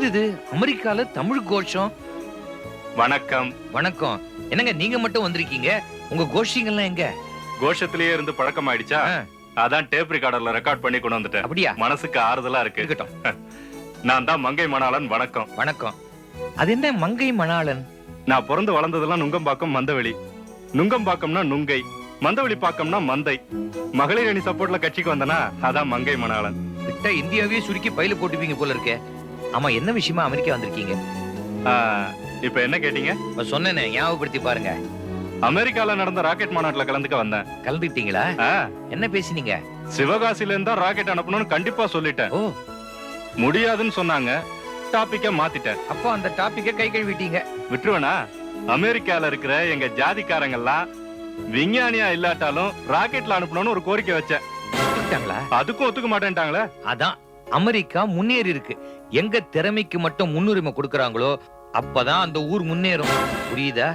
இது அமெரிக்கால தமிழ் கோஷம்? வணக்கம். வணக்கம். என்னங்க நீங்க மட்டும் வந்திருக்கீங்க? உங்க கோஷிங்கெல்லாம் எங்க? கோஷத்திலேயே இருந்து பழக்கம் ஆயிடுச்சா? அதான் டேப் ரெக்கார்டர்ல ரெக்கார்ட் பண்ணி கொண்டு வந்துட்டேன். அப்படியா? மனசுக்கு ஆறுதலா இருக்கு. இருக்கட்டும். நான் தான் மங்கை மணாளன். வணக்கம். வணக்கம். அது என்ன மங்கை மணாளன்? நான் பிறந்து வளர்ந்ததெல்லாம் நுங்கம்பாக்கம் மந்தவெளி. நுங்கம்பாக்கம்னா நுங்கை, மந்தவெளி பாக்கம்னா மந்தை. மகளிர் அணி சப்போர்ட்ல கட்சிக்கு வந்தனா அதான் மங்கை மணாளன். கிட்ட இந்தியாவே சுருக்கி பையில போட்டுப்பீங்க போல இருக்கே. ஆமா, என்ன விஷயமா அமெரிக்கா வந்திருக்கீங்க? இப்ப என்ன கேட்டீங்க? சொன்னேனே, ஞாபகப்படுத்தி பாருங்க. அமெரிக்கால நடந்த ராக்கெட் மாநாட்டுல கலந்துக்க வந்தேன். கலந்துட்டீங்களா? என்ன பேசினீங்க? சிவகாசில இருந்தா ராக்கெட் அனுப்பணும்னு கண்டிப்பா சொல்லிட்டேன். ஓ, முடியாதுன்னு சொன்னாங்க. டாபிக்க மாத்திட்டேன். அப்போ அந்த டாபிக்க கை கழுவிட்டீங்க. விட்டுருவனா? அமெரிக்கால இருக்கிற எங்க ஜாதிக்காரங்க எல்லாம் விஞ்ஞானியா இல்லாட்டாலும் ராக்கெட்ல அனுப்பணும்னு ஒரு கோரிக்கை வச்சேன். அதுக்கும் ஒத்துக்க மாட்டேன்ட்டாங்களே. அதான் அமெரிக்கா முன்னேறி இருக்கு. எங்க திறமைக்கு மட்டும் முன்னுரிமை கொடுக்கறாங்களோ அப்பதான் அந்த ஊர் முன்னேறும். புரியுதா?